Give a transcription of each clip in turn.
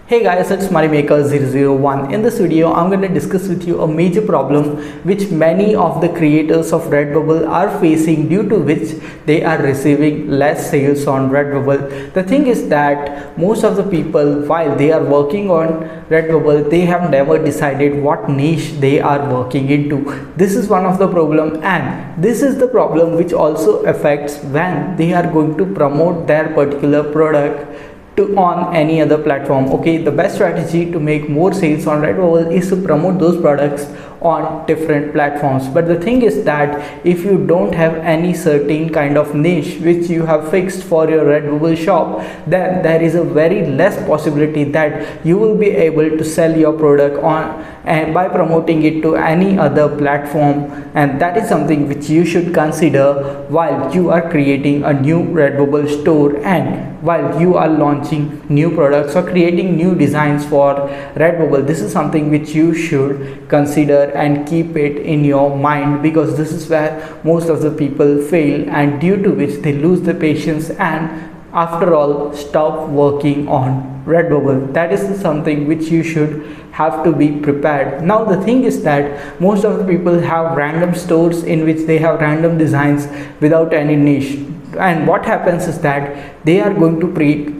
Hey guys, it's Moneymaker001. In this video, I'm going to discuss with you a major problem which many of the creators of Redbubble are facing, due to which they are receiving less sales on Redbubble. The thing is that most of the people, while they are working on Redbubble, they have never decided what niche they are working into. This is one of the problem, and this is the problem which also affects when they are going to promote their particular product on any other platform. Okay, the best strategy to make more sales on Redbubble is to promote those products on different platforms. But the thing is that if you don't have any certain kind of niche which you have fixed for your Redbubble shop, then there is a very less possibility that you will be able to sell your product on and by promoting it to any other platform. And that is something which you should consider while you are creating a new Redbubble store and while you are launching new products or creating new designs for Redbubble. This is something which you should consider and keep it in your mind, because this is where most of the people fail, and due to which they lose the patience and after all stop working on Redbubble. That is something which you should have to be prepared. Now the thing is that most of the people have random stores in which they have random designs without any niche. And what happens is that they are going to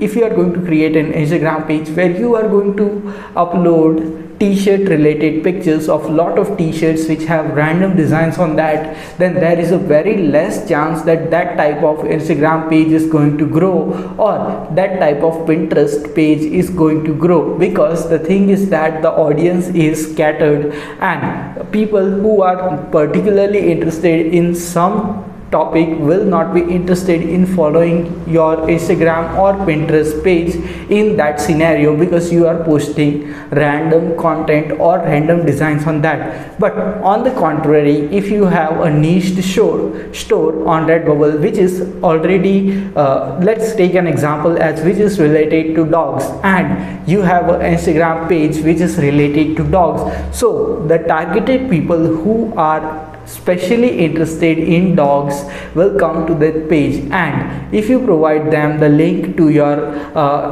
if you are going to create an Instagram page where you are going to upload t-shirt related pictures of lot of t-shirts which have random designs on that, then there is a very less chance that that type of Instagram page is going to grow, or that type of Pinterest page is going to grow, because the thing is that the audience is scattered and people who are particularly interested in some topic will not be interested in following your Instagram or Pinterest page in that scenario, because you are posting random content or random designs on that. But on the contrary, if you have a niche store on Redbubble which is already let's take an example as which is related to dogs, and you have an Instagram page which is related to dogs, so the targeted people who are specially interested in dogs will come to that page, and if you provide them the link to your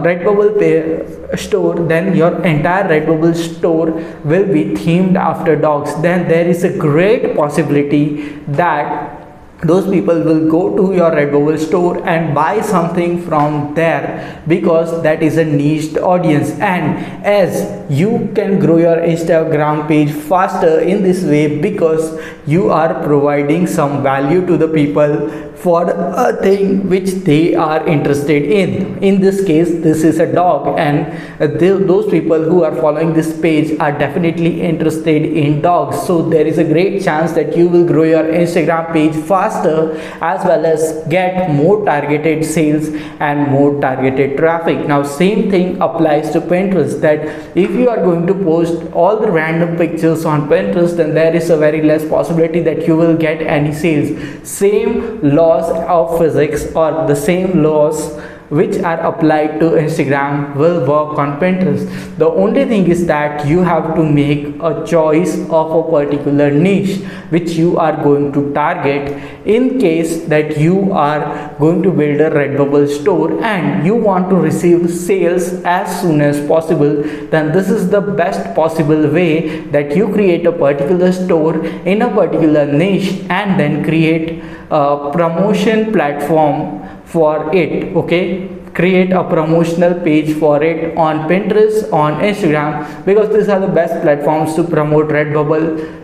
Redbubble store, then your entire Redbubble store will be themed after dogs. Then there is a great possibility that those people will go to your Redbubble store and buy something from there, because that is a niched audience. And as you can grow your Instagram page faster in this way, because you are providing some value to the people for a thing which they are interested in this case this is a dog, and those people who are following this page are definitely interested in dogs. So there is a great chance that you will grow your Instagram page faster, as well as get more targeted sales and more targeted traffic. Now same thing applies to Pinterest, that if you are going to post all the random pictures on Pinterest, then there is a very less possibility that you will get any sales. Same laws of physics, or the same laws which are applied to Instagram will work on Pinterest. The only thing is that you have to make a choice of a particular niche which you are going to target. In case that you are going to build a Redbubble store and you want to receive sales as soon as possible, then this is the best possible way, that you create a particular store in a particular niche and then create a promotion platform for it. Okay, create a promotional page for it on Pinterest, on Instagram, because these are the best platforms to promote Redbubble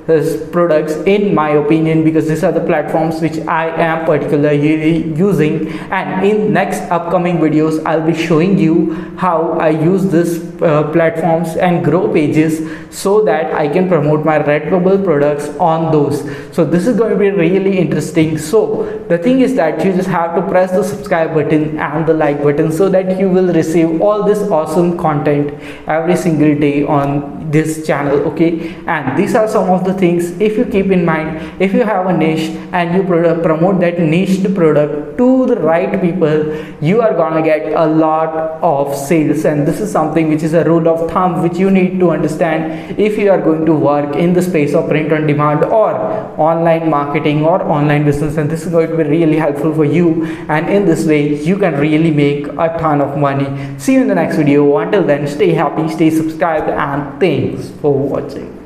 products in my opinion, because these are the platforms which I am particularly using. And in next upcoming videos I'll be showing you how I use this platforms and grow pages so that I can promote my Redbubble products on those. So this is going to be really interesting. So the thing is that you just have to press the subscribe button and the like button, so that you will receive all this awesome content every single day on this channel. Okay, and these are some of the things if you keep in mind. If you have a niche and you promote that niched product to the right people, you are gonna get a lot of sales. And this is something which is a rule of thumb which you need to understand if you are going to work in the space of print on demand or online marketing or online business. And this is going to be really helpful for you, and in this way you can really make a ton of money. See you in the next video. Until then, stay happy, stay subscribed, and thanks for watching.